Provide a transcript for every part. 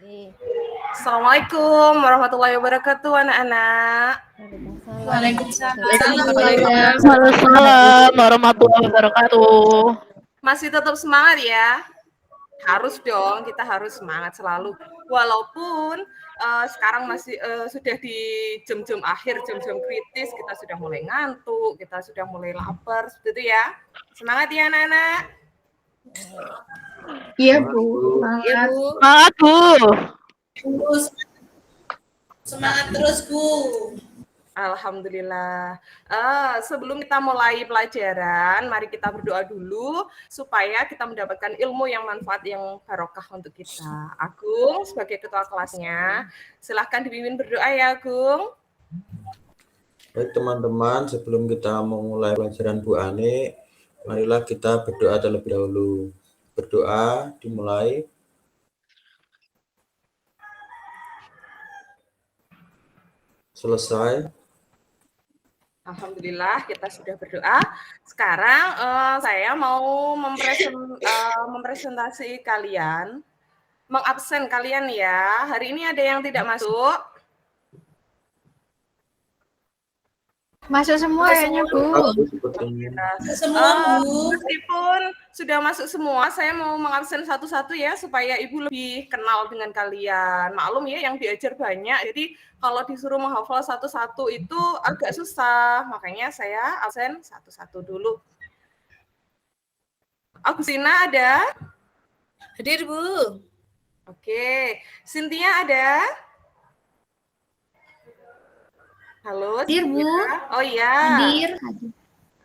Assalamualaikum warahmatullahi wabarakatuh, anak-anak. Waalaikumsalam warahmatullahi wabarakatuh. Masih tetap semangat ya? Harus dong, kita harus semangat selalu. Walaupun sekarang masih sudah di jam-jam akhir, jam-jam kritis, kita sudah mulai ngantuk, kita sudah mulai lapar, seperti itu ya. Semangat ya anak-anak. Iya Bu. Iya Bu. Semangat Bu. Semangat terus Bu. Alhamdulillah. Sebelum kita mulai pelajaran, mari kita berdoa dulu supaya kita mendapatkan ilmu yang manfaat, yang barokah untuk kita. Agung sebagai ketua kelasnya, silahkan dipimpin berdoa ya Agung. Baik teman-teman, sebelum kita memulai pelajaran Bu Ani, marilah kita berdoa terlebih dahulu. Berdoa dimulai. Selesai. Alhamdulillah kita sudah berdoa. Sekarang saya mau mempresentasi kalian, mengabsen kalian ya. Hari ini ada yang tidak masuk? Masuk semua kayaknya Bu. Semua Bu. Meskipun sudah masuk semua, saya mau mengabsen satu-satu ya supaya Ibu lebih kenal dengan kalian. Maklum ya yang diajar banyak, jadi kalau disuruh menghafal satu-satu itu agak susah. Makanya saya absen satu-satu dulu. Agustina ada? Hadir Bu. Oke. Cynthia ada? Halo. Hadir Bu. Oh iya. Hadir.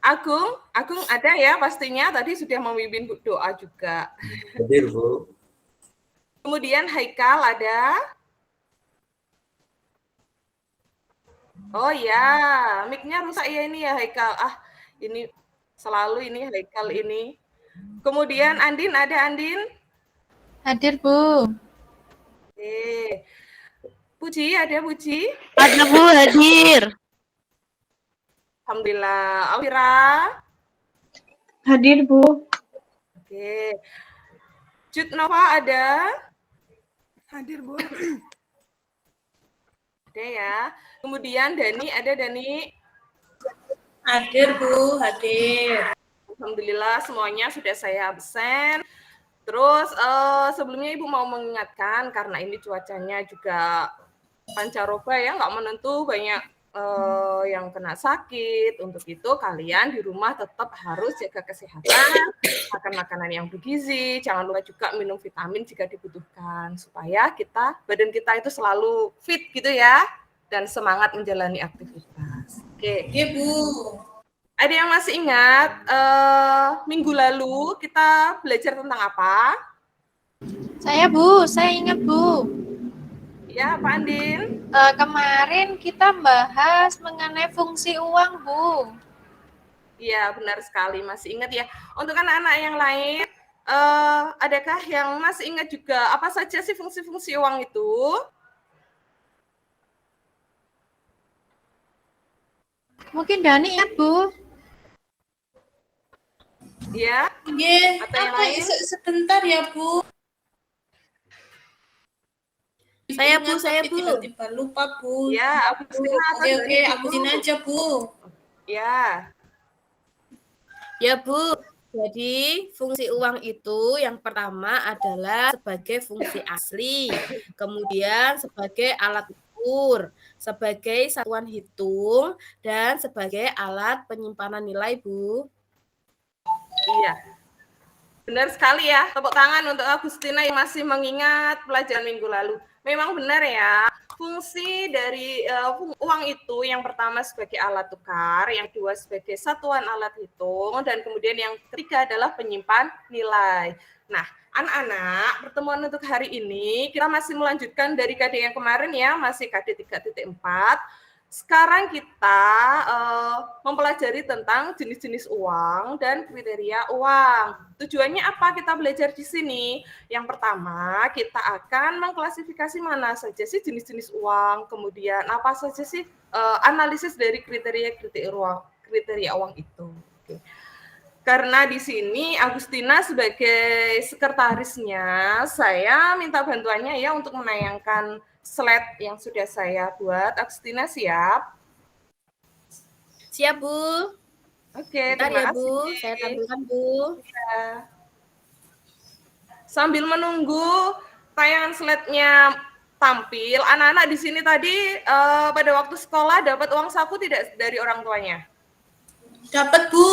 Agung ada ya pastinya, tadi sudah memimpin doa juga. Hadir Bu. Kemudian Haikal ada? Oh ya, mic-nya rusak ya ini ya Haikal. Ini selalu ini Haikal ini. Kemudian Andin ada Andin? Hadir Bu. Oke. Puji ada Puji? Ada Bu, hadir. Alhamdulillah. Alvira? Hadir Bu. Oke. Jud Nova ada? Hadir Bu. Ada ya. Kemudian Dani ada Dani? Hadir Bu, hadir. Alhamdulillah semuanya sudah saya absen. Terus sebelumnya Ibu mau mengingatkan karena ini cuacanya juga pancaroba ya, nggak menentu, banyak yang kena sakit. Untuk itu kalian di rumah tetap harus jaga kesehatan, makan makanan yang bergizi, jangan lupa juga minum vitamin jika dibutuhkan supaya badan kita itu selalu fit gitu ya dan semangat menjalani aktivitas. Oke. Iya Bu. Ada yang masih ingat minggu lalu kita belajar tentang apa? Saya Bu, saya ingat Bu. Ya, Pak Andin. Kemarin kita bahas mengenai fungsi uang Bu. Iya, benar sekali, masih ingat ya. Untuk anak-anak yang lain, adakah yang masih ingat juga apa saja sih fungsi-fungsi uang itu? Mungkin Dani ingat Bu. Ya, Iya, atau yang lain? Sebentar ya Bu. Saya Bu. Tiba-tiba lupa Bu. Ya, Agustina. Oke, Agusin aja Bu. Ya. Ya Bu, jadi fungsi uang itu yang pertama adalah sebagai fungsi asli, kemudian sebagai alat ukur, sebagai satuan hitung, dan sebagai alat penyimpanan nilai Bu. Iya. Benar sekali ya, tepuk tangan untuk Agustina yang masih mengingat pelajaran minggu lalu. Memang benar ya, fungsi dari uang itu yang pertama sebagai alat tukar, yang kedua sebagai satuan alat hitung, dan kemudian yang ketiga adalah penyimpan nilai. Nah, anak-anak, pertemuan untuk hari ini kita masih melanjutkan dari KD yang kemarin ya, masih KD 3.4. Sekarang kita mempelajari tentang jenis-jenis uang dan kriteria uang. Tujuannya apa kita belajar di sini? Yang pertama, kita akan mengklasifikasi mana saja sih jenis-jenis uang, kemudian apa saja sih analisis dari kriteria uang itu. Oke. Karena di sini Agustina sebagai sekretarisnya, saya minta bantuannya ya untuk menayangkan slide yang sudah saya buat. Agustina siap? Siap, Bu. Oke, Bentar terima ya, kasih. Bu. Saya tampilkan, Bu. Sambil menunggu tayangan slide-nya tampil, anak-anak di sini tadi pada waktu sekolah dapat uang saku tidak dari orang tuanya? Dapat, Bu.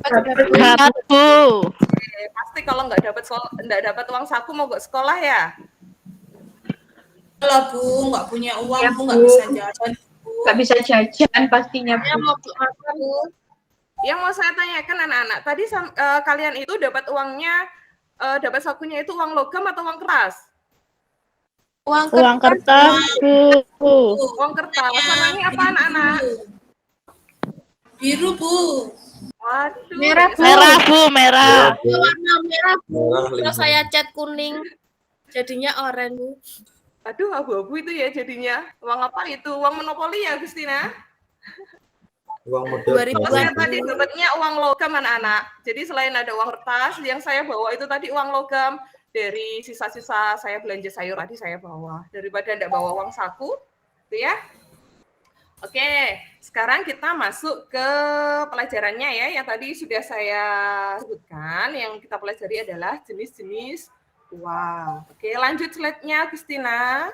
Dapat, Bu. Pasti kalau nggak dapat uang saku mau nggak sekolah ya? Kalau Bu nggak punya uang, Ya, Bu nggak Bu. bisa jajan. Bu. Nggak bisa jajan pastinya, Saya Bu. mau makan, Bu. Yang mau saya tanyakan anak-anak, tadi kalian itu dapat uangnya, dapat sakunya itu uang logam atau uang keras? Uang kertas, Bu. Uang kertas. Warnanya apa anak-anak? Biru, Bu. Waduh. Merah, Bu. Merah, Bu, merah. Warna merah, Bu. Merah Terus 5. saya cat kuning. Jadinya oranye, Bu. Aduh, abu-abu itu ya jadinya. Uang apa itu? Uang monopoli ya, Agustina? Uang model 2000. Saya baru. tadi dapatnya uang logam anak-anak. Jadi selain ada uang kertas, yang saya bawa itu tadi uang logam. Dari sisa-sisa saya belanja sayur tadi saya bawa. Daripada tidak bawa uang saku, gitu ya. Oke, sekarang kita masuk ke pelajarannya ya. Yang tadi sudah saya sebutkan. Yang kita pelajari adalah jenis-jenis uang. Oke, lanjut slide-nya, Agustina.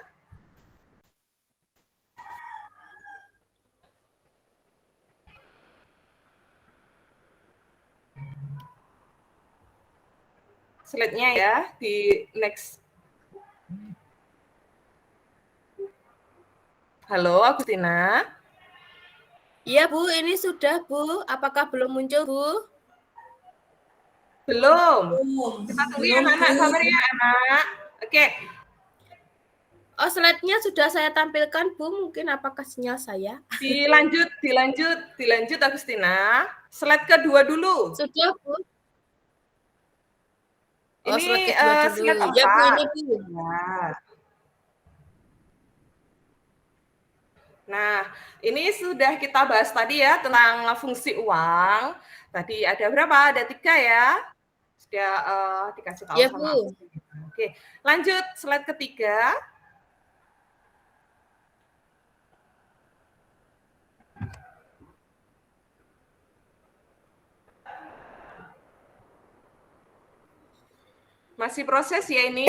Slide-nya ya, di next. Halo, Agustina. Iya, Bu. Ini sudah, Bu. Apakah belum muncul, Bu? Belum. Belum. Kita tunggu ya, anak-anak. Bu. Sabar ya, anak. Oke, Oh, slide-nya sudah saya tampilkan, Bu. Mungkin apakah sinyal saya? dilanjut, Agustina. Slide kedua dulu. Sudah, Bu. Oh, Ini slide kedua dulu. slide Ya, Bu. 4. Ini, Bu. Ya. Nah, ini sudah kita bahas tadi ya tentang fungsi uang. Tadi ada berapa? Ada 3 ya. Sudah dikasih tahu Ya, sama Bu. Agustina. Oke, lanjut slide ketiga. Masih proses ya ini.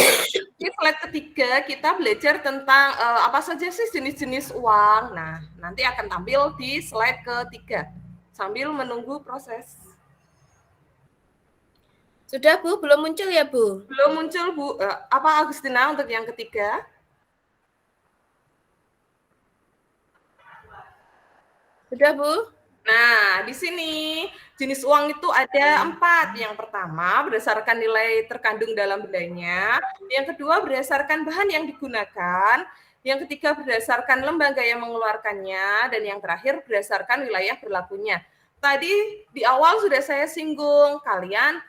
Ini slide ketiga kita belajar tentang apa saja sih jenis-jenis uang. Nah, nanti akan tampil di slide ketiga sambil menunggu proses. Sudah, Bu? Belum muncul ya, Bu? Belum muncul, Bu. Apa Agustina untuk yang ketiga? Sudah, Bu? Nah, di sini jenis uang itu ada 4. Yang pertama berdasarkan nilai terkandung dalam bendanya. Yang kedua berdasarkan bahan yang digunakan. Yang ketiga berdasarkan lembaga yang mengeluarkannya. Dan yang terakhir berdasarkan wilayah berlakunya. Tadi di awal sudah saya singgung, kalian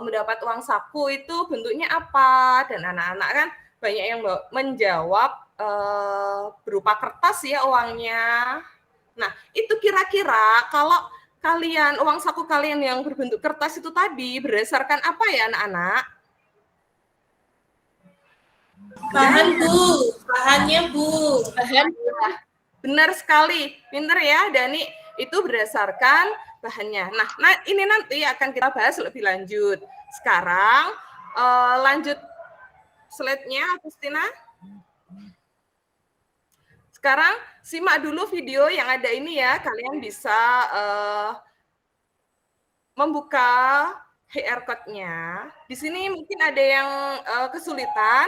mendapat uang saku itu bentuknya apa? Dan anak-anak kan banyak yang menjawab berupa kertas ya uangnya. Nah, itu kira-kira kalau kalian, uang saku kalian yang berbentuk kertas itu tadi berdasarkan apa ya anak-anak? Bahan, Bu. Bahannya, Bu. Bahan. Benar sekali. Pinter ya, Dani. Itu berdasarkan bahannya. Nah, ini nanti akan kita bahas lebih lanjut. Sekarang lanjut slide-nya, Agustina. Sekarang simak dulu video yang ada ini ya. Kalian bisa membuka QR code-nya. Di sini mungkin ada yang kesulitan.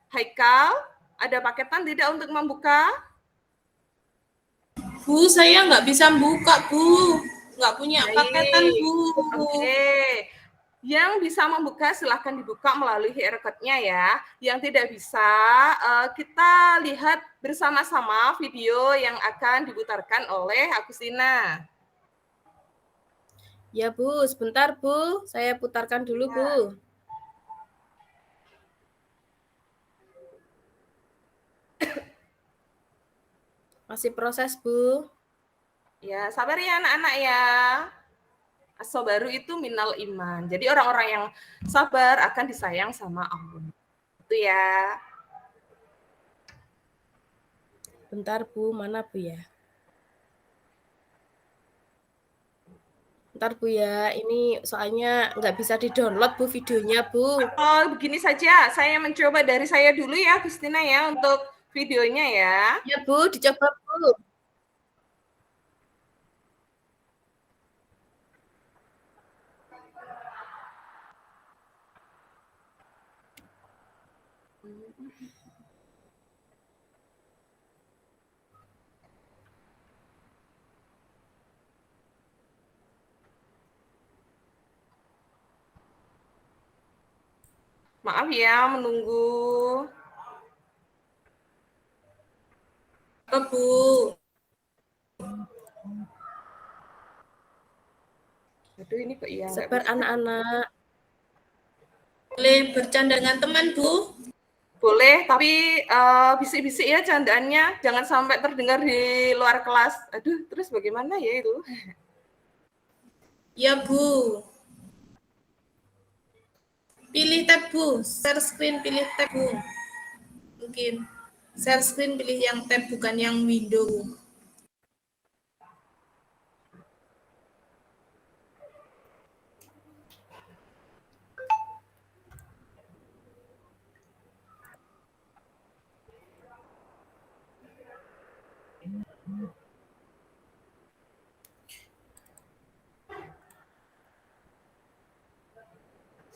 Haikal, ada paketan tidak untuk membuka? Bu, saya nggak bisa buka, Bu. Nggak punya Baik. paketan, Bu. Oke. Yang bisa membuka silahkan dibuka melalui QR code-nya ya. Yang tidak bisa, kita lihat bersama-sama video yang akan diputarkan oleh Agustina. Ya, Bu. Sebentar, Bu. Saya putarkan dulu, Bu. Masih proses, Bu. Ya, sabar ya anak-anak ya. As-sabaru itu minal iman. Jadi orang-orang yang sabar akan disayang sama Allah. Itu ya. Bentar Bu, mana Bu ya? Bentar Bu ya, ini soalnya nggak bisa di-download Bu videonya Bu. Oh, begini saja. Saya mencoba dari saya dulu ya, Gustina ya, untuk videonya ya. Ya Bu, dicoba Bu. Maaf ya, menunggu. Apa, Bu? Aduh, ini kok iya. Sabar anak-anak. Boleh bercanda dengan teman, Bu? Boleh, tapi bisik-bisik ya candaannya. Jangan sampai terdengar di luar kelas. Aduh, terus bagaimana ya itu? Ya, Bu. Pilih tab, Bu. Share screen, pilih tab, Bu. Mungkin. Share screen, pilih yang tab, bukan yang window.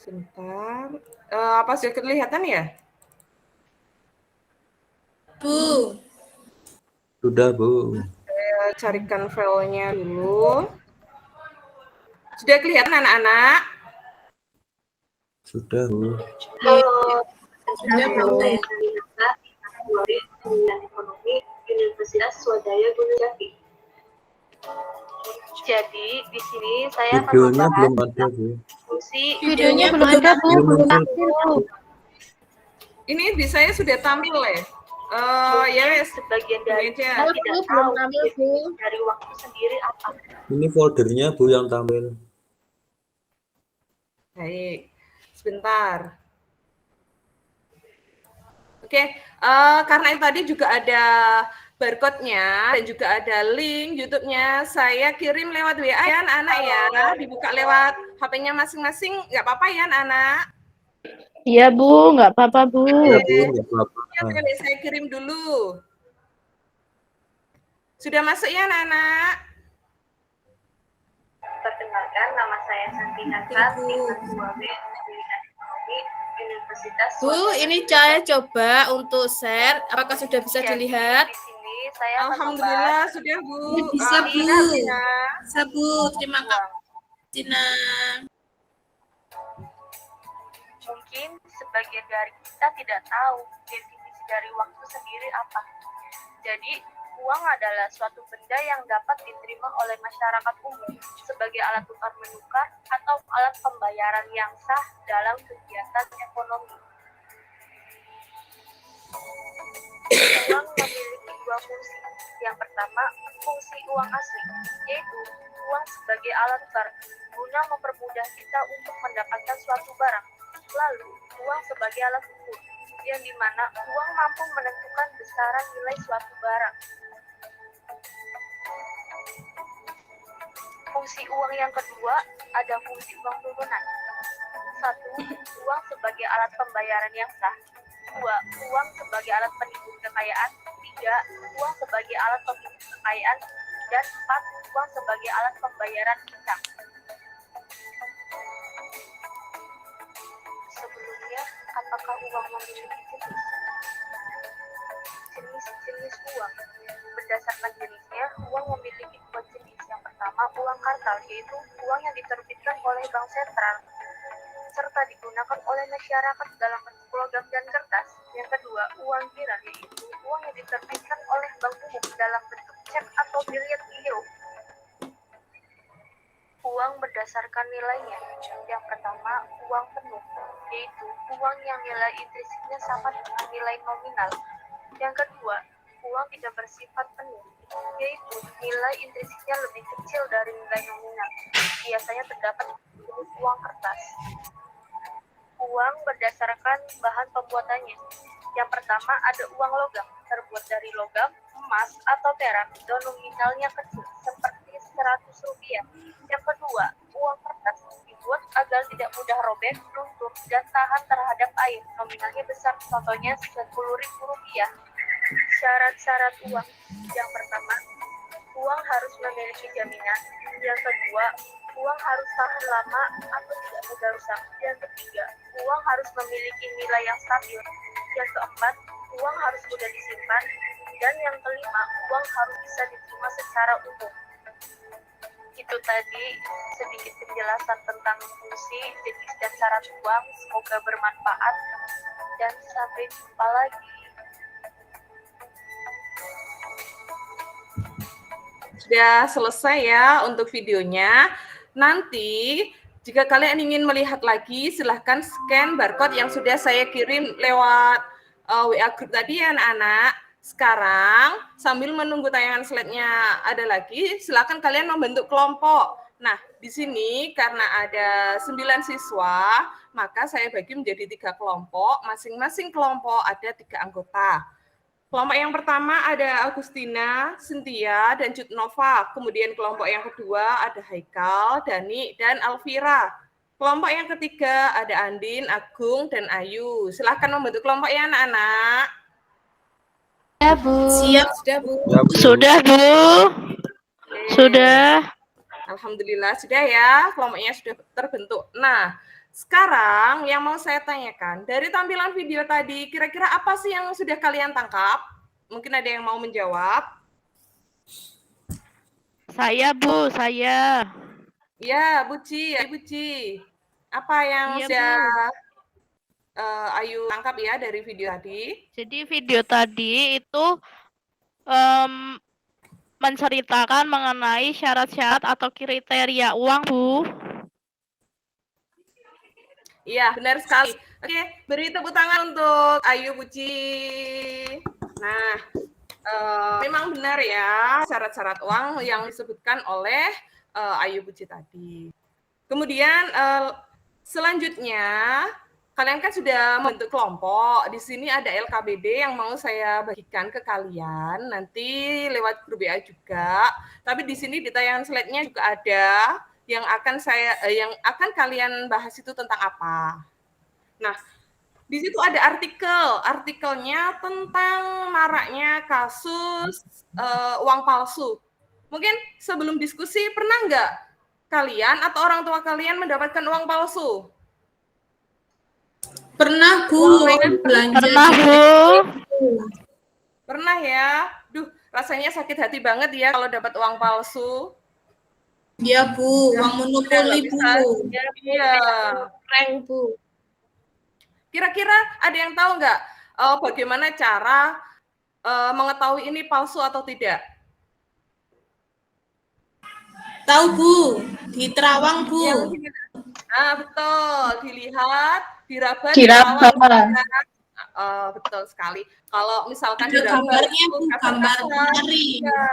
Sebentar. Apa sudah kelihatan ya? Bu. Sudah, Bu. Saya carikan filenya dulu. Sudah kelihatan anak-anak? Sudah, Bu. Sudah, Bu. Ekonomi Universitas Swadaya Gunung Jati. Jadi di sini saya akan Videonya membahas belum ada, Bu. fungsi Videonya belum ada Bu, belum tampil Bu. Ini di saya sudah tampil ya. Ya, sebagian dari aja. Halo Bu, tidak belum tahu tampil Bu. dari waktu sendiri apa. Ini foldernya, Bu, yang tampil. Baik, sebentar. Oke, karena itu tadi juga ada barcode-nya dan juga ada link YouTube-nya. Saya kirim lewat WA ya anak-anak ya. Dibuka lewat HP-nya masing-masing, nggak apa-apa ya anak-anak. Iya Bu, nggak apa-apa Bu. Ya, Bu, nggak apa-apa. Ya, boleh saya kirim dulu. Sudah masuk ya anak-anak? Perkenalkan, nama saya Santi Nasrat, tingkat 2B, Pendidikan Ekonomi Universitas Bu, ini saya coba untuk share. Apakah sudah bisa dilihat? Di sini saya akan Alhamdulillah sudah Bu. Bisa, Bu. Tina. Bisa, Bu. Terima kasih, Tina. Mungkin sebagian dari kita tidak tahu definisi dari waktu sendiri apa. Jadi, uang adalah suatu benda yang dapat diterima oleh masyarakat umum sebagai alat tukar menukar atau alat pembayaran yang sah dalam kegiatan ekonomi. Uang memiliki dua fungsi. Yang pertama, fungsi uang asli, yaitu uang sebagai alat tukar guna mempermudah kita untuk mendapatkan suatu barang. Lalu, uang sebagai alat ukur, yang dimana uang mampu menentukan besaran nilai suatu barang. Fungsi uang yang kedua ada fungsi uang turunan. 1. Uang sebagai alat pembayaran yang sah. 2. Uang sebagai alat penimbun kekayaan. 3. Uang sebagai alat penimbun kekayaan. Dan 4. Uang sebagai alat pembayaran hutang. Sebelumnya, apakah uang memiliki jenis? Jenis-jenis uang. Berdasarkan jenisnya, uang memiliki dua jenis. Yang pertama, uang kartal, yaitu uang yang diterbitkan oleh bank sentral, serta digunakan oleh masyarakat dalam bentuk logam dan kertas. Yang kedua, uang kira, yaitu uang yang diterbitkan oleh bank umum dalam bentuk cek atau biliet giro. Uang berdasarkan nilainya. Yang pertama, uang penuh, yaitu uang yang nilai intrinsiknya sama dengan nilai nominal. Yang kedua, uang tidak bersifat penuh, yaitu nilai intrinsiknya lebih kecil dari nilai nominal. biasanya terdapat jenis uang kertas. Uang berdasarkan bahan pembuatannya. Yang pertama ada uang logam, terbuat dari logam, emas, atau perak, dan nominalnya kecil, seperti 100 rupiah. Yang kedua, uang kertas dibuat agar tidak mudah robek, luntur, dan tahan terhadap air. Nominalnya besar, contohnya 10.000 rupiah. Syarat-syarat uang. Yang pertama, uang harus memiliki jaminan. Yang kedua, uang harus tahan lama atau tidak mudah rusak. Yang ketiga, uang harus memiliki nilai yang stabil. Yang keempat, uang harus mudah disimpan. Dan yang kelima, uang harus bisa diterima secara umum. Itu tadi sedikit penjelasan tentang fungsi, jenis, dan syarat uang. Semoga bermanfaat. Dan sampai jumpa lagi. Sudah selesai ya untuk videonya. Nanti jika kalian ingin melihat lagi, silahkan scan barcode yang sudah saya kirim lewat WA group tadi ya anak-anak. Sekarang sambil menunggu tayangan slide-nya ada lagi, silahkan kalian membentuk kelompok. Nah, di sini karena ada 9 siswa, maka saya bagi menjadi 3 kelompok. Masing-masing kelompok ada 3 anggota. Kelompok yang pertama ada Agustina, Cynthia, dan Jutnova. Kemudian kelompok yang kedua ada Haikal, Dani, dan Alvira. Kelompok yang ketiga ada Andin, Agung, dan Ayu. Silahkan membentuk kelompok ya anak-anak. Ya, Bu. Siap. Sudah, Bu. Ya, Bu. Sudah, Bu. Sudah. Alhamdulillah sudah ya, kelompoknya sudah terbentuk. Nah, sekarang yang mau saya tanyakan, dari tampilan video tadi, kira-kira apa sih yang sudah kalian tangkap? Mungkin ada yang mau menjawab. Saya, Bu, saya. Ya, Buci, Buci. Apa yang Iya, sudah Ayu tangkap ya dari video tadi? Jadi video tadi itu menceritakan mengenai syarat-syarat atau kriteria uang, Bu. Iya, benar sekali. Oke, beri tepuk tangan untuk Ayu Buci. Nah, memang benar ya syarat-syarat uang yang disebutkan oleh Ayu Buci tadi. Kemudian selanjutnya kalian kan sudah membentuk kelompok. Di sini ada LKBD yang mau saya bagikan ke kalian nanti lewat grup WA juga. Tapi di sini di tayangan slide-nya juga ada yang akan kalian bahas itu tentang apa. Nah, di situ ada artikelnya tentang maraknya kasus uang palsu. Mungkin sebelum diskusi pernah nggak kalian atau orang tua kalian mendapatkan uang palsu? Pernah, Bu. Belanja. Pernah, Bu. Pernah ya? Duh, rasanya sakit hati banget ya kalau dapat uang palsu. Iya, Bu. Uang monopoli, Bu. Iya. Prank, Bu. Kira-kira ada yang tahu nggak bagaimana cara mengetahui ini palsu atau tidak? Tahu, Bu. Di terawang, Bu. Nah, betul. Dilihat, diraba, Diraba. betul sekali. Kalau misalkan Ada diraba gambarnya, itu Bu. kasar-kasar, Gambar penari. ya,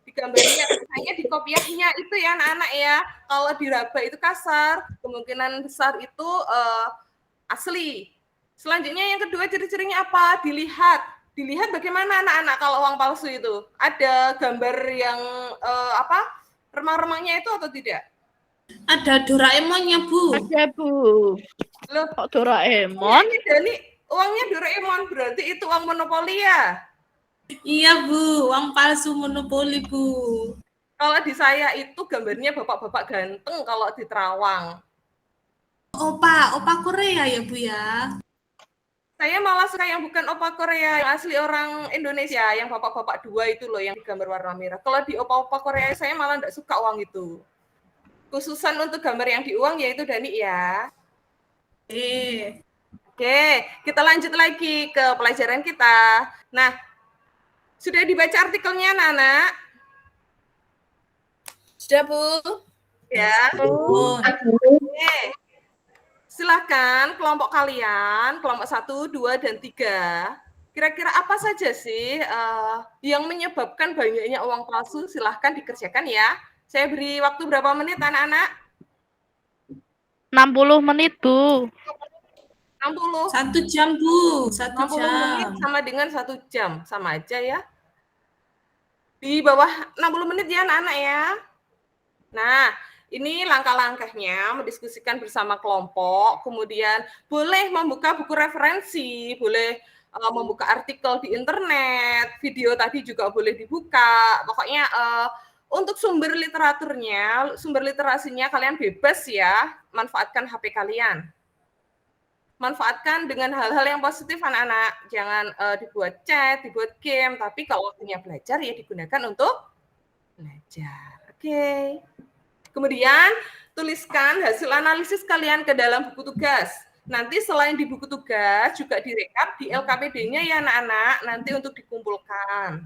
di gambarnya hanya di kopiahnya itu ya anak-anak ya. Kalau diraba itu kasar, kemungkinan besar itu asli. Selanjutnya yang kedua ciri-cirinya apa? Dilihat bagaimana anak-anak kalau uang palsu itu? Ada gambar yang remang-remangnya itu atau tidak? Ada Doraemonnya, Bu. Ada, Bu. Loh, Kok Doraemon? ini Dani uangnya Doraemon, berarti itu uang monopoli ya? Iya, Bu. Uang palsu monopoli, Bu. Kalau di saya itu gambarnya bapak-bapak ganteng kalau di Terawang. Opa Korea ya, Bu ya. Saya malah suka yang bukan opa Korea, yang asli orang Indonesia, yang bapak-bapak dua itu loh, yang gambar warna merah. Kalau di opa-opa Korea saya malah enggak suka uang itu. Khususan untuk gambar yang di uang yaitu Dani ya. Oke, kita lanjut lagi ke pelajaran kita. Nah, sudah dibaca artikelnya, Nana? Sudah, Bu. Ya. Oh, Oke. Silahkan kelompok kalian, kelompok 1, 2, dan 3. Kira-kira apa saja sih yang menyebabkan banyaknya uang palsu? Silahkan dikerjakan ya. Saya beri waktu berapa menit, anak-anak? 60 menit, Bu. 60. 1 jam, Bu. 1 60 menit jam. sama dengan 1 jam. Sama aja ya. Di bawah 60 menit ya anak-anak ya. Nah, ini langkah-langkahnya mendiskusikan bersama kelompok, kemudian boleh membuka buku referensi, boleh membuka artikel di internet, video tadi juga boleh dibuka. Pokoknya untuk sumber literaturnya, sumber literasinya kalian bebas ya, manfaatkan HP kalian. Manfaatkan dengan hal-hal yang positif anak-anak. Jangan dibuat chat, dibuat game, tapi kalau waktunya belajar ya digunakan untuk belajar. Oke. Kemudian tuliskan hasil analisis kalian ke dalam buku tugas. Nanti selain di buku tugas juga direkap di LKPD-nya ya anak-anak, nanti untuk dikumpulkan.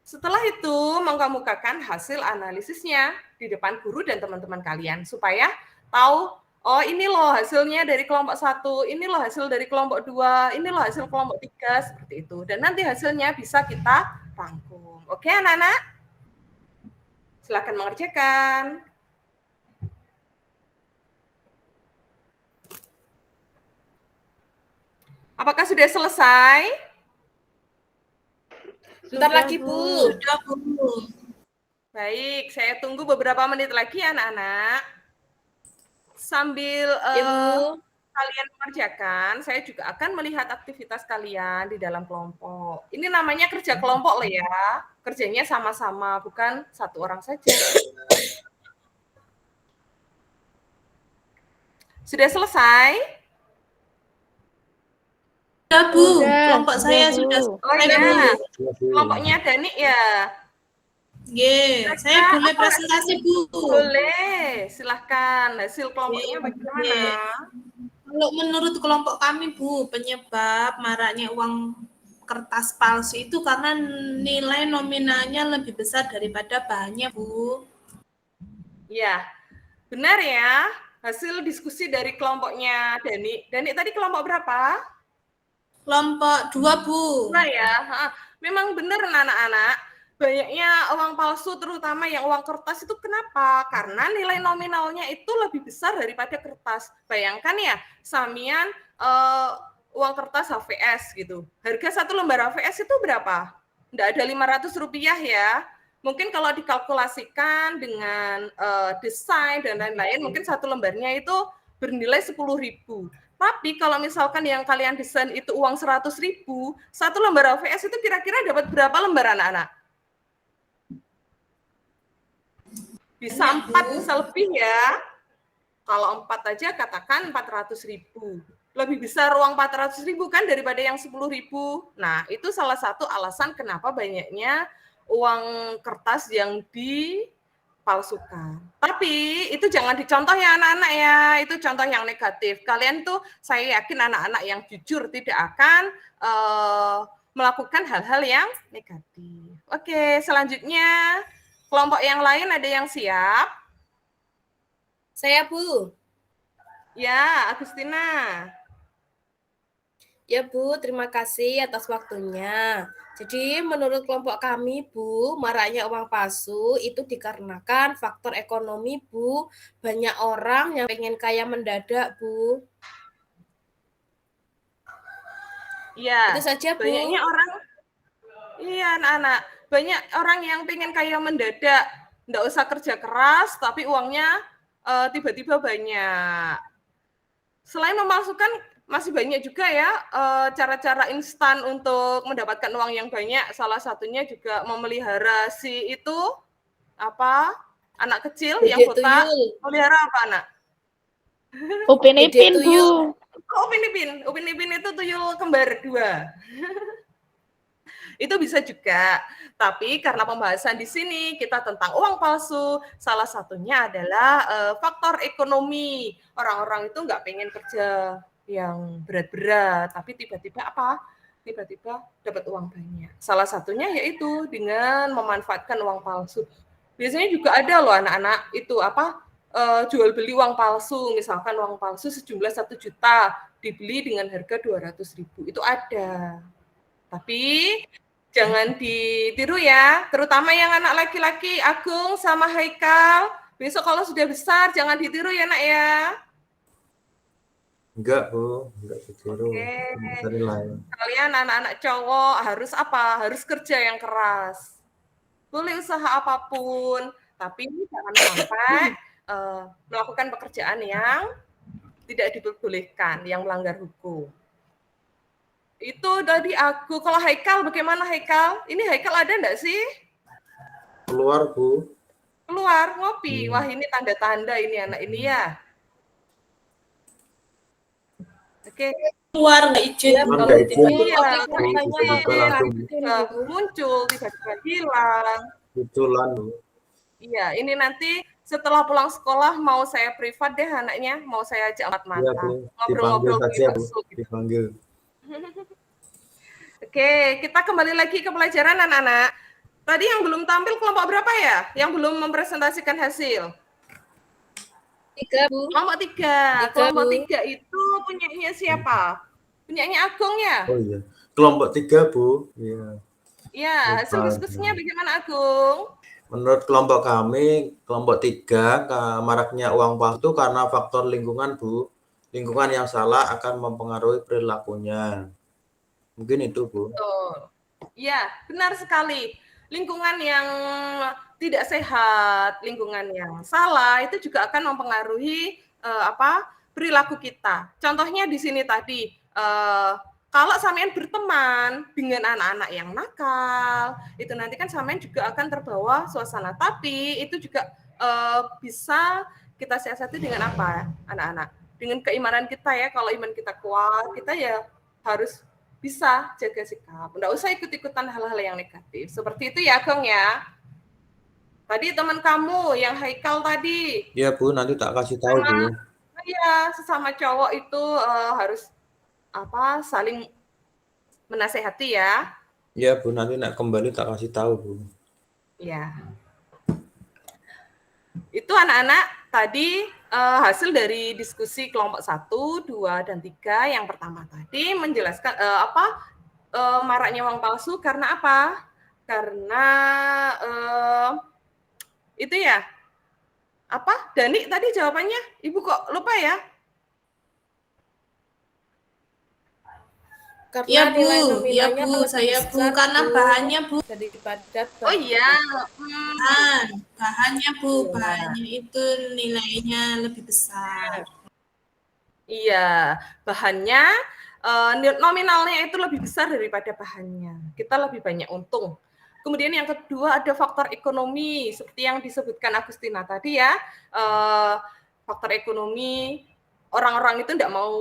Setelah itu mengemukakan hasil analisisnya di depan guru dan teman-teman kalian supaya tahu, oh ini loh hasilnya dari kelompok 1, ini loh hasil dari kelompok 2, ini loh hasil kelompok 3, seperti itu. Dan nanti hasilnya bisa kita rangkum. Oke anak-anak? Silakan mengerjakan. Apakah sudah selesai? Bentar lagi, Bu. Sudah, Bu. Baik, saya tunggu beberapa menit lagi anak-anak. Sambil Ya, Bu. kalian mengerjakan, saya juga akan melihat aktivitas kalian di dalam kelompok. Ini namanya kerja kelompok loh ya. Kerjanya sama-sama, bukan satu orang saja. Sudah selesai? Sudah, Bu. Sudah, Kelompok saya Bu. sudah Oh selesai, iya, Bu. kelompoknya Dani ya. Ye, saya boleh presentasi, Bu. Boleh, silahkan. Hasil kelompoknya bagaimana? Kalau menurut kelompok kami, Bu, penyebab maraknya uang kertas palsu itu karena nilai nominalnya lebih besar daripada bahannya, Bu. Ya, benar ya. Hasil diskusi dari kelompoknya Dani. Dani tadi kelompok berapa? Kelompok 2, Bu. Nah ya, memang benar anak-anak. Banyaknya uang palsu, terutama yang uang kertas itu kenapa? Karena nilai nominalnya itu lebih besar daripada kertas. Bayangkan ya, samian uang kertas HVS gitu. Harga satu lembar HVS itu berapa? Nggak ada Rp500 ya. Mungkin kalau dikalkulasikan dengan desain dan lain-lain, mungkin satu lembarnya itu bernilai 10.000. Tapi kalau misalkan yang kalian desain itu uang 100.000, satu lembar HVS itu kira-kira dapat berapa lembar anak-anak? Bisa 4, bisa lebih ya. Kalau 4 aja katakan 400.000. Lebih besar uang 400.000 kan daripada yang 10.000. Nah, itu salah satu alasan kenapa banyaknya uang kertas yang dipalsukan. Tapi itu jangan dicontoh ya anak-anak ya, itu contoh yang negatif. Kalian tuh saya yakin anak-anak yang jujur tidak akan melakukan hal-hal yang negatif. Oke, selanjutnya kelompok yang lain ada yang siap? Saya, Bu. Ya, Agustina. Ya, Bu, terima kasih atas waktunya. Jadi, menurut kelompok kami, Bu, maraknya uang palsu itu dikarenakan faktor ekonomi, Bu. Banyak orang yang pengen kaya mendadak, Bu. Iya. Itu saja, Bu. Banyaknya orang, iya anak-anak, banyak orang yang pengen kaya mendadak, nggak usah kerja keras, tapi uangnya tiba-tiba banyak. Selain memalsukan, masih banyak juga ya cara-cara instan untuk mendapatkan uang yang banyak. Salah satunya juga memelihara si itu apa anak kecil yang Dede botak. tuyul. Melihara apa anak? Upin Dede Ipin, Bu. tuyul. Oh, Upin Ipin. Upin Ipin itu tuyul kembar 2. Itu bisa juga. Tapi karena pembahasan di sini kita tentang uang palsu, salah satunya adalah faktor ekonomi. Orang-orang itu nggak pengen kerja yang berat-berat, tapi tiba-tiba apa? Tiba-tiba dapat uang banyak. Salah satunya yaitu dengan memanfaatkan uang palsu. Biasanya juga ada loh anak-anak itu apa? Jual beli uang palsu, misalkan uang palsu sejumlah 1 juta dibeli dengan harga 200.000. Itu ada. Tapi jangan ditiru ya, terutama yang anak laki-laki, Agung sama Haikal, Besok kalau sudah besar jangan ditiru ya nak ya. Enggak, Bu. Enggak ditiru. Oke. Bisa nilai. Kalian anak-anak cowok harus apa? Harus kerja yang keras. Boleh usaha apapun, tapi jangan sampai melakukan pekerjaan yang tidak diperbolehkan, yang melanggar hukum. Itu tadi aku. Kalau Haikal, bagaimana Haikal? Ini Haikal ada enggak sih? Keluar, Bu. Keluar, ngopi. Wah, ini tanda-tanda ini anak ini ya. Oke. Keluar nggak izin. Cuman nggak izin. Iya, Tiba-tiba langsung muncul, tiba-tiba hilang. munculan, Bu. Iya, ini nanti setelah pulang sekolah mau saya privat deh anaknya, mau saya ajak empat mata. Iya, Bu. Dipanggil Ngobrol-ngobrol saja, Bu. gitu. Dipanggil. Oke, kita kembali lagi ke pelajaran anak-anak. Tadi yang belum tampil kelompok berapa ya? Yang belum mempresentasikan hasil? 3, Bu. Kelompok 3. Kelompok 3 itu punyanya siapa? Punyanya Agung ya? Oh iya. Kelompok 3, Bu. Iya. Iya, hasil diskusinya bagaimana Agung? Menurut kelompok kami, kelompok 3, maraknya uang palsu karena faktor lingkungan, Bu. Lingkungan yang salah akan mempengaruhi perilakunya. Mungkin itu, Bu. Betul. Iya, benar sekali. Lingkungan yang tidak sehat, lingkungan yang salah itu juga akan mempengaruhi perilaku kita. Contohnya di sini tadi, kalau sampean berteman dengan anak-anak yang nakal, itu nanti kan sampean juga akan terbawa suasana. Tapi itu juga bisa kita siasati dengan apa, anak-anak? Dengan keimanan kita ya. Kalau iman kita kuat, kita ya harus bisa jaga sikap. Nggak usah ikut-ikutan hal-hal yang negatif. Seperti itu ya, Gong ya. Tadi teman kamu yang Haikal tadi. Iya, Bu. Nanti tak kasih tahu, Bu. Iya, sesama cowok itu harus saling menasehati ya. Iya, Bu. Nanti nak kembali tak kasih tahu, Bu. Iya. Itu anak-anak tadi hasil dari diskusi kelompok 1, 2, dan 3 yang pertama tadi menjelaskan maraknya uang palsu karena apa? Karena itu ya. Apa? Dani tadi jawabannya? Ibu kok lupa ya? Iya, Bu. Iya, Bu. Saya, Bu. Karena bahannya, Bu. Daripada Oh iya. Bahannya, Bu. Bahannya itu nilainya lebih besar. Iya, bahannya nominalnya itu lebih besar daripada bahannya. Kita lebih banyak untung. Kemudian yang kedua ada faktor ekonomi, seperti yang disebutkan Agustina tadi ya. Faktor ekonomi, orang-orang itu tidak mau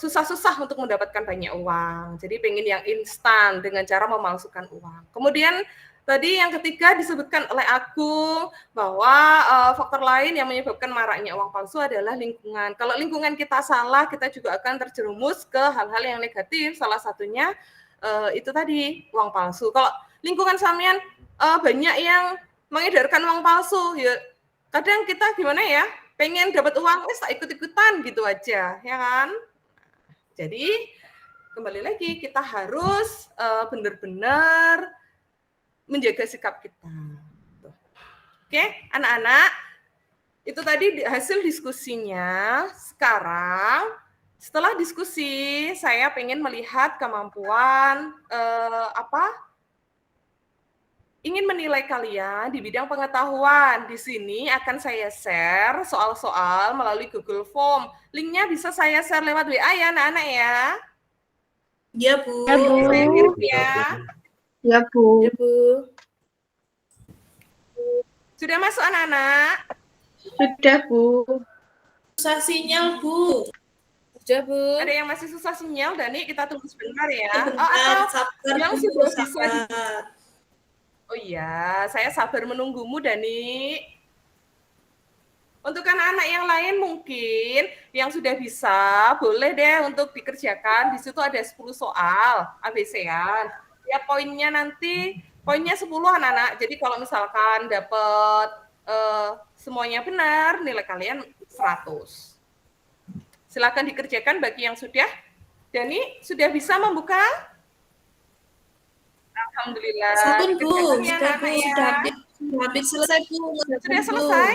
susah-susah untuk mendapatkan banyak uang. Jadi pengen yang instan dengan cara memalsukan uang. Kemudian tadi yang ketiga disebutkan oleh Agung bahwa faktor lain yang menyebabkan maraknya uang palsu adalah lingkungan. Kalau lingkungan kita salah, kita juga akan terjerumus ke hal-hal yang negatif. Salah satunya itu tadi uang palsu. Kalau lingkungan sampean banyak yang mengedarkan uang palsu, ya kadang kita gimana ya? Pengen dapat uang, tak ikut-ikutan gitu aja, ya kan? Jadi kembali lagi kita harus benar-benar menjaga sikap kita. Oke, anak-anak, itu tadi hasil diskusinya. Sekarang setelah diskusi, saya pengen melihat kemampuan ingin menilai kalian di bidang pengetahuan. Di sini akan saya share soal-soal melalui Google Form. Linknya bisa saya share lewat WA ya, anak-anak ya. Iya, Bu. Ya, Bu. Saya kirim ya. Ya, Bu. Ya, Bu. Sudah masuk anak-anak? Sudah, Bu. Susah sinyal, Bu. Sudah, Bu. Ada yang masih susah sinyal, Dani, kita tunggu sebentar ya. Sebentar, Atau sabar, yang Bu, sudah bisa sabar. Oh iya, saya sabar menunggumu, Dani. Untuk anak-anak yang lain mungkin yang sudah bisa, boleh deh untuk dikerjakan. Di situ ada 10 soal ABC-an. Ya poinnya nanti, poinnya 10 anak-anak. Jadi kalau misalkan dapat semuanya benar, nilai kalian 100. Silakan dikerjakan bagi yang sudah. Dani, sudah bisa membuka? Alhamdulillah. Sabun, Bu. Dikerjakan ya, Sudah, Bu. anak-anak ya. Sudah habis. hampir selesai Bu. Sudah selesai?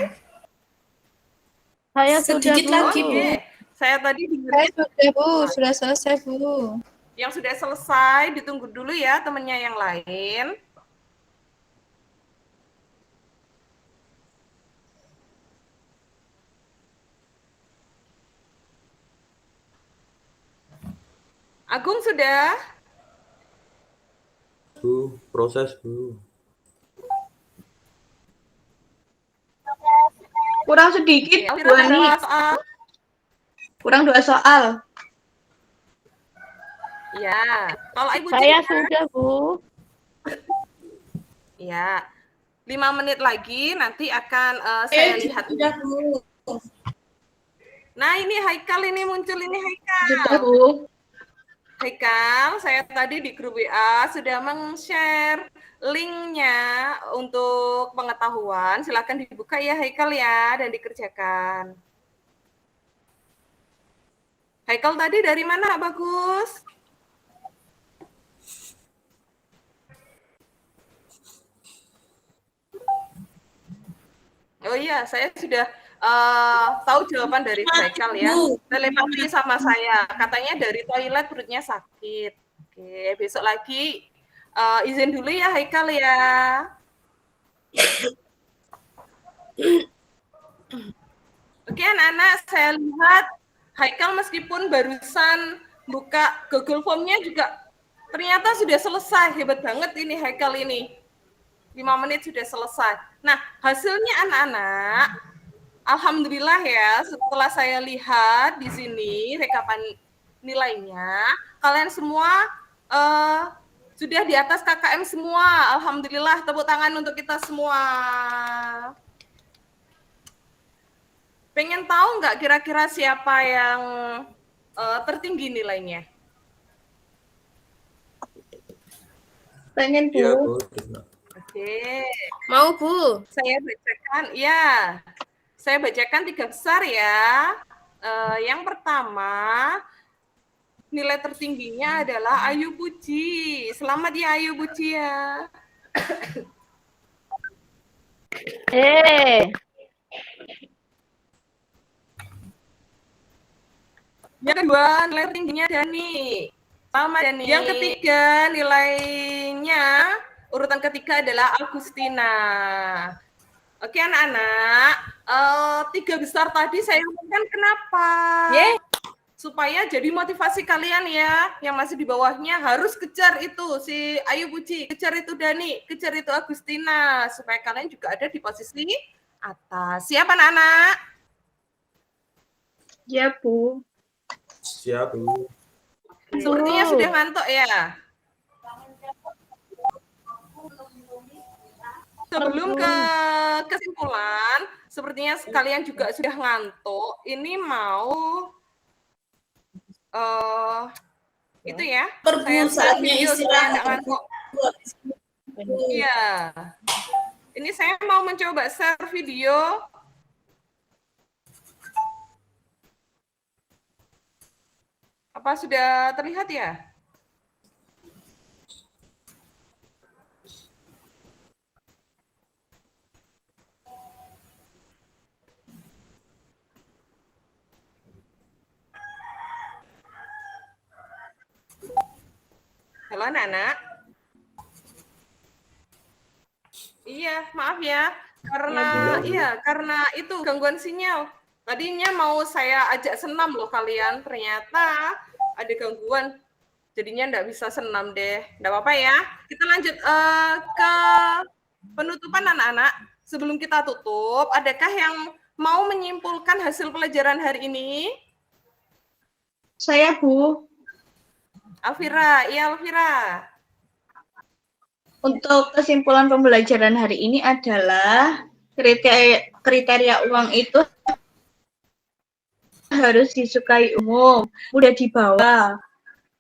Saya sudah, Sedikit Bu. lagi Bu. Oke. Saya tadi Saya sudah, Bu. Sudah selesai, Bu. yang sudah selesai ditunggu dulu ya temennya yang lain. Agung sudah? Bu, proses Bu. Kurang sedikit, Oke, Bu Ani. ada soal? Kurang 2 soal. Ya. Kalau Ibu Saya Cina? sudah, Bu. Ya. 5 menit lagi nanti akan saya lihat. Sudah Bu. Nah, ini Haikal ini muncul ini Haikal. Sudah, Bu. Haikal, saya tadi di grup WA sudah meng-share linknya untuk pengetahuan. Silakan dibuka ya Haikal ya dan dikerjakan. Haikal tadi dari mana Bagus? Oh iya, saya sudah tahu jawaban dari Haikal ya. Telepati sama saya. Katanya dari toilet perutnya sakit. Oke, besok lagi izin dulu ya Haikal ya. Oke anak-anak, saya lihat Haikal meskipun barusan buka Google Form-nya juga ternyata sudah selesai. Hebat banget ini Haikal ini. 5 menit sudah selesai. Nah, hasilnya anak-anak, alhamdulillah ya, setelah saya lihat di sini rekapan nilainya, kalian semua sudah di atas KKM semua. Alhamdulillah, tepuk tangan untuk kita semua. Pengen tahu nggak kira-kira siapa yang tertinggi nilainya? Pengen, Bu. Iya Bu. Oke. Mau Bu? Saya bacakan, ya. Saya bacakan 3 besar ya. Yang pertama, nilai tertingginya adalah Ayu Puji. Selamat ya Ayu Puji ya. Yang kedua, nilai tertingginya Dani. Sama Dani. Yang ketiga, nilainya urutan ketiga adalah Agustina. Oke anak-anak, 3 besar tadi saya umumkan kenapa? Supaya jadi motivasi kalian ya, yang masih di bawahnya harus kejar itu si Ayu Puji, kejar itu Dani, kejar itu Agustina, supaya kalian juga ada di posisi atas. Siap anak-anak? Ya, Bu. Siap Bu. Sepertinya sudah ngantuk ya. Sebelum ke kesimpulan, sepertinya kalian juga sudah ngantuk. Ini mau itu ya. Perbu saatnya video supaya nggak istirahat. ngantuk. Iya. Ini saya mau mencoba share video. Apa sudah terlihat ya? Halo anak-anak. Iya, maaf ya. Karena itu gangguan sinyal. Tadinya mau saya ajak senam loh kalian, ternyata ada gangguan. Jadinya nggak bisa senam deh. Nggak apa-apa ya. Kita lanjut ke penutupan anak-anak. Sebelum kita tutup, adakah yang mau menyimpulkan hasil pelajaran hari ini? Saya, Bu. Alvira, iya Alvira. Untuk kesimpulan pembelajaran hari ini adalah kriteria uang itu harus disukai umum, mudah dibawa,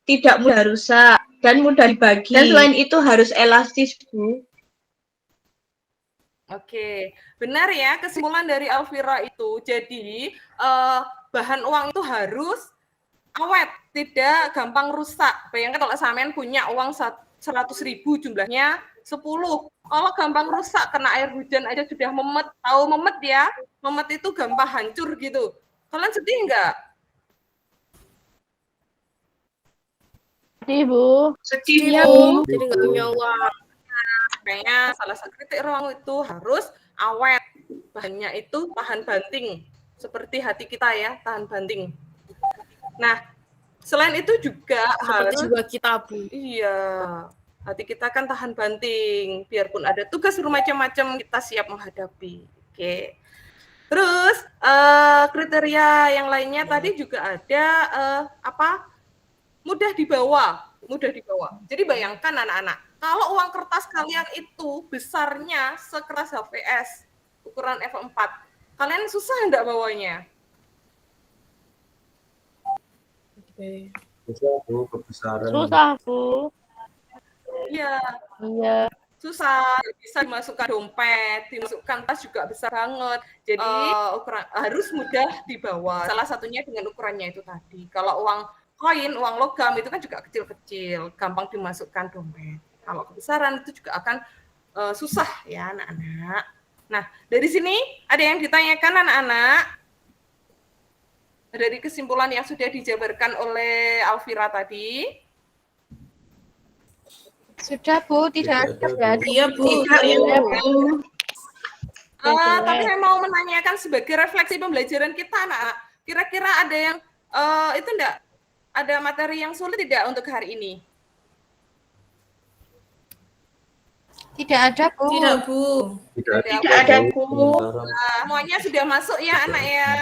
tidak mudah rusak, dan mudah dibagi. Dan selain itu harus elastis, Bu. Oke, benar ya kesimpulan dari Alvira itu. Jadi bahan uang itu harus awet, tidak gampang rusak. Bayangkan kalau sampean punya uang 100.000 jumlahnya 10. Kalau gampang rusak kena air hujan aja sudah memet. Tahu memet ya? Memet itu gampang hancur gitu. Kalian sedih nggak? Sedih, Bu. Sedih, Iya, Bu. Jadi nggak punya uang. Makanya salah satu kritik ruang itu harus awet. Bahannya itu tahan banting. Seperti hati kita ya, tahan banting. Nah, selain itu juga Seperti harus jiwa kita, Bu. iya, hati kita kan tahan banting. Biarpun ada tugas macam-macam, kita siap menghadapi. Oke. Terus kriteria yang lainnya tadi juga ada mudah dibawa. Jadi bayangkan anak-anak, kalau uang kertas kalian itu besarnya sekeras HVS, ukuran F4, kalian susah enggak bawanya? Susah, Bu, kebesaran. Susah, Bu. Iya. Iya. Susah, bisa dimasukkan dompet, dimasukkan tas juga besar banget. Jadi ukuran harus mudah dibawa. Salah satunya dengan ukurannya itu tadi. Kalau uang koin, uang logam itu kan juga kecil-kecil, gampang dimasukkan dompet. Kalau kebesaran itu juga akan susah ya anak-anak. Nah, dari sini ada yang ditanyakan anak-anak? Dari kesimpulan yang sudah dijabarkan oleh Alvira tadi. Sudah, Bu. Tidak ada. Iya, Bu. Tidak, Bu. Tapi saya mau menanyakan sebagai refleksi pembelajaran kita, anak-anak. Kira-kira ada yang itu enggak? Ada materi yang sulit tidak untuk hari ini? Tidak ada, Bu. Tidak, Bu. Tidak ada, Bu. Semuanya sudah masuk ya, anak ya?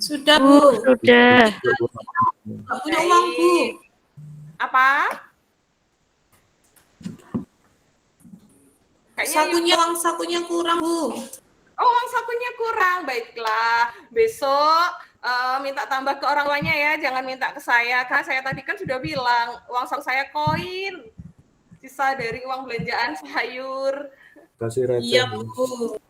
Sudah, Bu. Sudah. Nggak punya uang, Bu. Apa? Kayaknya Uang sakunya kurang, Bu. Oh, uang sakunya kurang. Baiklah. Besok minta tambah ke orang tuanya ya, jangan minta ke saya. Karena saya tadi kan sudah bilang, uang saku saya koin. Sisa dari uang belanjaan sayur. Kasih receh. Iya, Bu. Bu.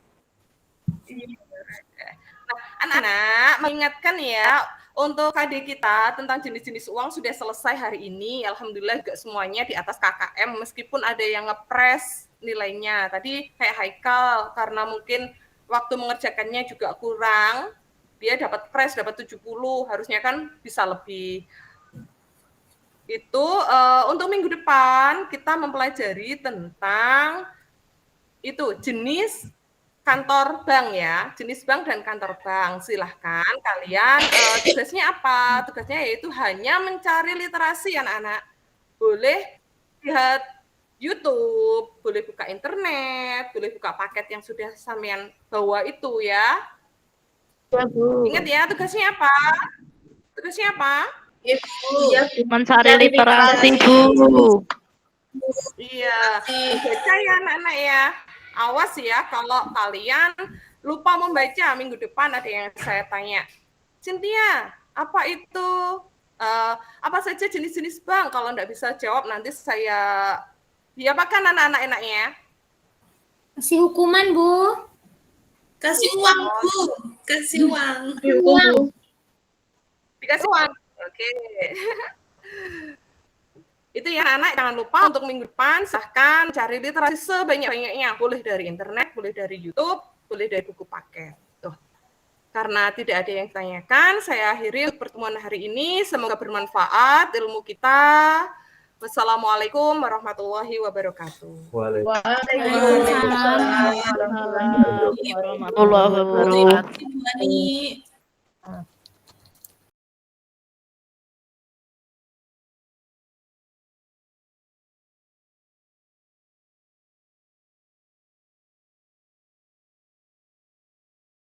Nah, anak-anak mengingatkan ya, untuk KD kita tentang jenis-jenis uang sudah selesai hari ini. Alhamdulillah juga semuanya di atas KKM, meskipun ada yang ngepres nilainya. Tadi kayak Haikal, karena mungkin waktu mengerjakannya juga kurang, dia dapat pres, dapat 70, harusnya kan bisa lebih. Itu untuk minggu depan kita mempelajari tentang itu jenis kantor bank ya, jenis bank dan kantor bank. Silahkan kalian tugasnya apa? Tugasnya yaitu hanya mencari literasi anak-anak. Boleh lihat YouTube, boleh buka internet, boleh buka paket yang sudah sampean bawa itu ya. Ya, Bu. Ingat ya, tugasnya apa? Tugasnya apa? Iya, Bu. Mencari literasi, Bu. Iya, baca ya anak-anak ya. Awas ya kalau kalian lupa membaca minggu depan ada yang saya tanya. Cynthia, apa itu? Apa saja jenis-jenis bank? Kalau enggak bisa jawab nanti saya diapakan anak-anak enaknya? Kasih hukuman, Bu. Kasih uang, Bu. Kasih uang. Dikasih uang. Oke. Itu ya anak, jangan lupa untuk minggu depan silahkan cari literasi sebanyak-banyaknya. Boleh dari internet, boleh dari YouTube, boleh dari buku paket. Tuh. Karena tidak ada yang ditanyakan, saya akhiri pertemuan hari ini. Semoga bermanfaat ilmu kita. Wassalamualaikum warahmatullahi wabarakatuh. Waalaikumsalam warahmatullahi wabarakatuh. Ibu Ani.